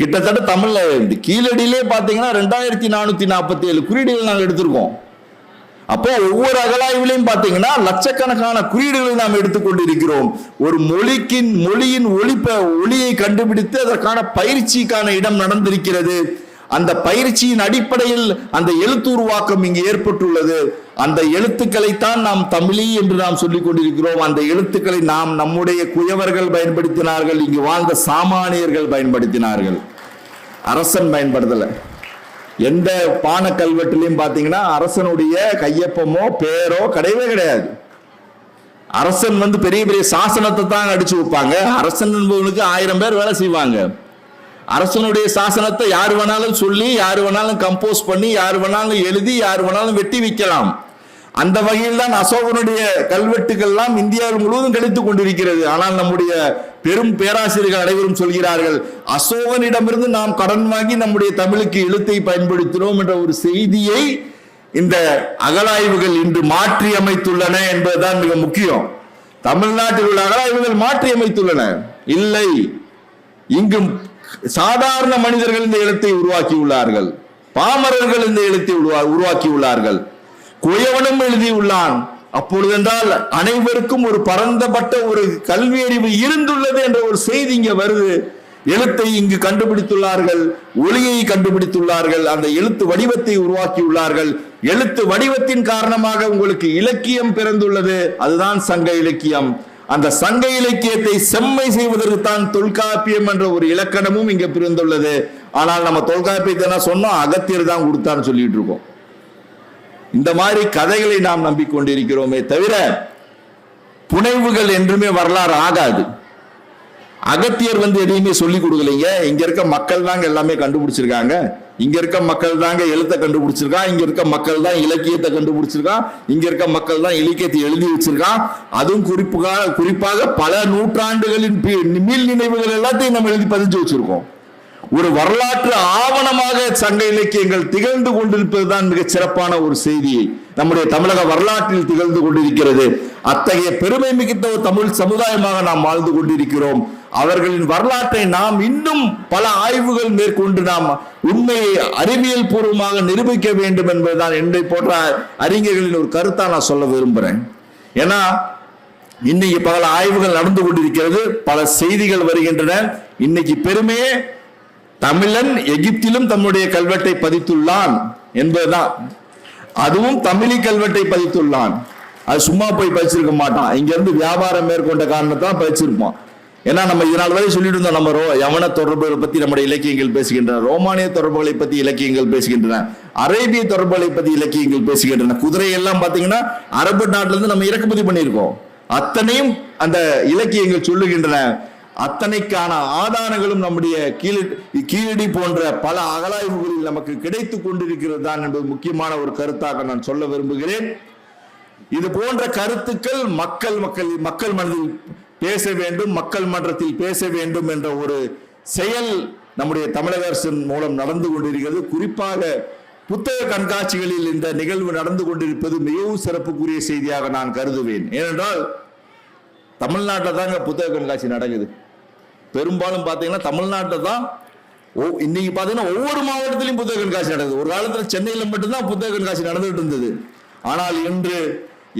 கிட்டத்தட்ட தமிழ்ல கீழடியிலே பாத்தீங்கன்னா 2447 குறியீடுகள் நாங்கள் எடுத்திருக்கோம். அப்போ ஒவ்வொரு அகலாய்விலையும் பாத்தீங்கன்னா லட்சக்கணக்கான குறியீடுகளை நாம் எடுத்துக்கொண்டிருக்கிறோம். ஒரு மொழியின் ஒளியை கண்டுபிடித்து அதற்கான பயிற்சிக்கான இடம் நடந்திருக்கிறது. அந்த பயிற்சியின் அடிப்படையில் அந்த எழுத்து உருவாக்கம் இங்கு ஏற்பட்டுள்ளது. அந்த எழுத்துக்களைத்தான் நாம் தமிழி என்று நாம் சொல்லிக் கொண்டிருக்கிறோம். அந்த எழுத்துக்களை நம்முடைய குயவர்கள் பயன்படுத்தினார்கள், இங்கு வாழ்ந்த சாமானியர்கள் பயன்படுத்தினார்கள். அரசன் பயன்படுத்தல. எந்த பான கல்வெட்டிலையும் பாத்தீங்கன்னா அரசனுடைய கையொப்பமோ பேரோ கிடையவே கிடையாது. அரசன் பெரிய பெரிய சாசனத்தை தான் அடிச்சு வைப்பாங்க. அரசன் என்பவனுக்கு 1000 பேர் வேலை செய்வாங்க. அரசனுடைய சாசனத்தை யார் வேணாலும் சொல்லி, யார் வேணாலும் கம்போஸ் பண்ணி, யார் வேணாலும் எழுதி, யார் வேணாலும் வெட்டி வைக்கலாம். அந்த வகையில் தான் அசோகனுடைய கல்வெட்டுகள் எல்லாம் இந்தியாவில் முழுவதும் கிடைத்துக் கொண்டிருக்கிறது. ஆனால் நம்முடைய பெரும் பேராசிரியர்கள் அனைவரும் சொல்கிறார்கள், அசோகனிடமிருந்து நாம் கடன் வாங்கி நம்முடைய தமிழுக்கு எழுத்தை பயன்படுத்தினோம் என்ற ஒரு செய்தியை இந்த அகழாய்வுகள் இன்று மாற்றி அமைத்துள்ளன என்பதுதான் மிக முக்கியம். தமிழ்நாட்டில் உள்ள அகழாய்வுகள் மாற்றி அமைத்துள்ளன. இல்லை, இங்கும் சாதாரண மனிதர்கள் இந்த எழுத்தை உருவாக்கியுள்ளார்கள், பாமரர்கள் இந்த எழுத்தை உருவாக்கியுள்ளார்கள், குயவனும் எழுதியுள்ளான். அப்பொழுது என்றால் அனைவருக்கும் ஒரு பரந்தப்பட்ட ஒரு கல்வி அறிவு இருந்துள்ளது என்ற ஒரு செய்தி இங்க வருது. எழுத்தை இங்கு கண்டுபிடித்துள்ளார்கள், ஒளியை கண்டுபிடித்துள்ளார்கள், அந்த எழுத்து வடிவத்தை உருவாக்கியுள்ளார்கள். எழுத்து வடிவத்தின் காரணமாக உங்களுக்கு இலக்கியம் பிறந்துள்ளது, அதுதான் சங்க இலக்கியம். அந்த சங்க இலக்கியத்தை செம்மை செய்வதற்கு தான் தொல்காப்பியம் என்ற ஒரு இலக்கணமும் இங்க பிறந்துள்ளது. ஆனால் நம்ம தொல்காப்பியத்தை சொன்னோம், அகத்தியர் தான் கொடுத்தான்னு சொல்லிட்டு இருக்கோம். இந்த மாதிரி கதைகளை நாம் நம்பிக்கொண்டிருக்கிறோமே தவிர புனைவுகள் என்றுமே வரலாறு ஆகாது. அகத்தியர் எதையுமே சொல்லிக் கொடுக்கலைங்க. இங்க இருக்க மக்கள் தாங்க எல்லாமே கண்டுபிடிச்சிருக்காங்க. இங்க இருக்க மக்கள் தாங்க எழுத்தை கண்டுபிடிச்சிருக்கான். இங்க இருக்க மக்கள் தான் இலக்கியத்தை கண்டுபிடிச்சிருக்கான். இங்க இருக்க மக்கள் தான் இலக்கியத்தை எழுதி வச்சிருக்கான். அதுவும் குறிப்பாக பல நூற்றாண்டுகளின் மீள் நினைவுகள் எல்லாத்தையும் நம்ம எழுதி பதிஞ்சு வச்சிருக்கோம். ஒரு வரலாற்று ஆவணமாக சங்க இலக்கியங்கள் திகழ்ந்து கொண்டிருப்பதுதான் மிக சிறப்பான ஒரு செய்தியை நம்முடைய தமிழக வரலாற்றில் திகழ்ந்து கொண்டிருக்கிறது. அத்தகைய பெருமை மிகுந்த ஒரு தமிழ் சமுதாயமாக நாம் வாழ்ந்து கொண்டிருக்கிறோம். அவர்களின் வரலாற்றை நாம் இன்னும் பல ஆய்வுகள் மேற்கொண்டு நாம் உண்மையை அறிவியல் பூர்வமாக நிரூபிக்க வேண்டும் என்பதுதான் என்னை போன்ற அறிஞர்களின் ஒரு கருத்தா நான் சொல்ல விரும்புகிறேன். ஏன்னா இன்னைக்கு பல ஆய்வுகள் நடந்து கொண்டிருக்கிறது, பல செய்திகள் வருகின்றன. இன்னைக்கு பெருமையே தமிழன் எகிப்திலும் தம்முடைய கல்வெட்டை பதித்துள்ளான் என்பதுதான். அதுவும் தமிழி கல்வெட்டை பதித்துள்ளான். அது சும்மா போய் பதிச்சிருக்க மாட்டான், இங்க இருந்து வியாபாரம் மேற்கொண்ட காரணத்தான் பதிச்சிருப்பான். ஏன்னா நம்ம இதனால் வரை சொல்லிட்டு இருந்தோம், நம்ம யவன தொடர்புகளை பத்தி நம்முடைய இலக்கியங்கள் பேசுகின்றன, ரோமானிய தொடர்புகளை பத்தி இலக்கியங்கள் பேசுகின்றன, அரேபிய தொடர்புகளை பத்தி இலக்கியங்கள் பேசுகின்றன. குதிரை எல்லாம் பாத்தீங்கன்னா அரபு நாட்டில இருந்து நம்ம இறக்குமதி பண்ணியிருக்கோம். அத்தனையும் அந்த இலக்கியங்கள் சொல்லுகின்றன. அத்தனைக்கான ஆதாரங்களும் நம்முடைய கீழடி போன்ற பல அகழாய்வுகளில் நமக்கு கிடைத்துக் கொண்டிருக்கிறது தான் என்பது முக்கியமான ஒரு கருத்தாக நான் சொல்ல விரும்புகிறேன். இது போன்ற கருத்துக்கள் மக்கள் மனதில் பேச வேண்டும், மக்கள் மன்றத்தில் பேச வேண்டும் என்ற ஒரு செயல் நம்முடைய தமிழக அரசின் மூலம் நடந்து கொண்டிருக்கிறது. குறிப்பாக புத்தக கண்காட்சிகளில் இந்த நிகழ்வு நடந்து கொண்டிருப்பது மிகவும் சிறப்புக்குரிய செய்தியாக நான் கருதுவேன். ஏனென்றால் தமிழ்நாட்டில் தாங்க புத்தக கண்காட்சி நடக்குது. பெரும்பாலும் பார்த்தீங்கன்னா தமிழ்நாட்டில் தான் இன்னைக்கு பார்த்தீங்கன்னா ஒவ்வொரு மாவட்டத்திலையும் புத்தக கண்காட்சி நடக்குது. ஒரு காலத்தில் சென்னையில் மட்டும்தான் புத்தக கண்காட்சி நடந்துகிட்டு இருந்தது. ஆனால் இன்று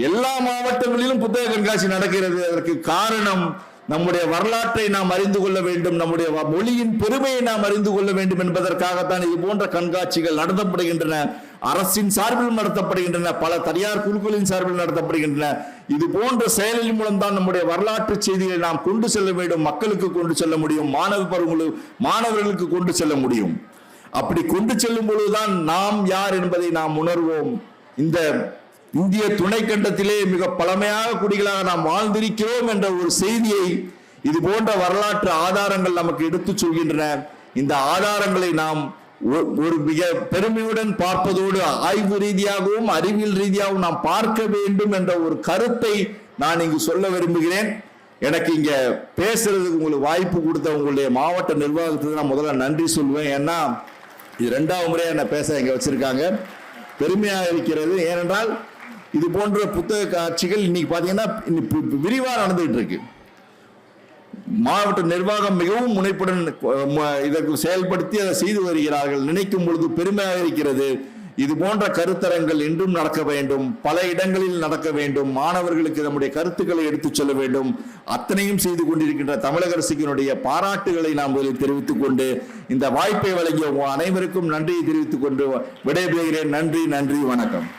எல்லா மாவட்டங்களிலும் புத்தக கண்காட்சி நடக்கிறது. அதற்கு காரணம் நம்முடைய வரலாற்றை நாம் அறிந்து கொள்ள வேண்டும், நம்முடைய மொழியின் பெருமையை நாம் அறிந்து கொள்ள வேண்டும் என்பதற்காகத்தான் இது போன்ற கண்காட்சிகள் நடத்தப்படுகின்றன. அரசின் சார்பில் நடத்தப்படுகின்றன, பல தனியார் குழுக்களின் சார்பில் நடத்தப்படுகின்றன. இது போன்ற செயலின் மூலம் தான் நம்முடைய வரலாற்று செய்திகளை நாம் கொண்டு செல்ல வேண்டும், மக்களுக்கு கொண்டு செல்ல முடியும், மாணவர்களுக்கு கொண்டு செல்ல முடியும். அப்படி கொண்டு செல்லும் பொழுதுதான் நாம் யார் என்பதை நாம் உணர்வோம். இந்த இந்திய துணை கண்டத்திலே மிக பழமையாக குடிகளாக நாம் வாழ்ந்திருக்கிறோம் என்ற ஒரு செய்தியை இது போன்ற வரலாற்று ஆதாரங்கள் நமக்கு எடுத்துச் சொல்கின்றன. இந்த ஆதாரங்களை நாம் ஒரு மிக பெருமையுடன் பார்ப்பதோடு ஆய்வு ரீதியாகவும் அறிவியல் ரீதியாகவும் நாம் பார்க்க வேண்டும் என்ற ஒரு கருத்தை நான் இங்கு சொல்ல விரும்புகிறேன். எனக்கு இங்க பேசுறதுக்கு உங்களுக்கு வாய்ப்பு கொடுத்த உங்களுடைய மாவட்ட நிர்வாகத்துக்கு நான் முதல்ல நன்றி சொல்வேன். ஏன்னா இது 2வது முறையா என்ன பேச இங்க வச்சிருக்காங்க, பெருமையாக இருக்கிறது. ஏனென்றால் இது போன்ற புத்தக காட்சிகள் இன்னைக்கு பாத்தீங்கன்னா விரிவா நடந்துகிட்டு இருக்கு. மாவட்ட நிர்வாகம் மிகவும் முனைப்புடன் இதற்கு செயல்படுத்தி அதை செய்து வருகிறார்கள். நினைக்கும் பொழுது பெருமையாக இருக்கிறது. இது போன்ற கருத்தரங்கள் இன்றும் நடக்க வேண்டும், பல இடங்களில் நடக்க வேண்டும், மாணவர்களுக்கு நம்முடைய கருத்துக்களை எடுத்துச் சொல்ல வேண்டும். அத்தனையும் செய்து கொண்டிருக்கின்ற தமிழக அரசுடைய பாராட்டுகளை நாம் தெரிவித்துக் கொண்டு இந்த வாய்ப்பை வழங்கிய அனைவருக்கும் நன்றியை தெரிவித்துக் கொண்டு விடைபெறுகிறேன். நன்றி, வணக்கம்.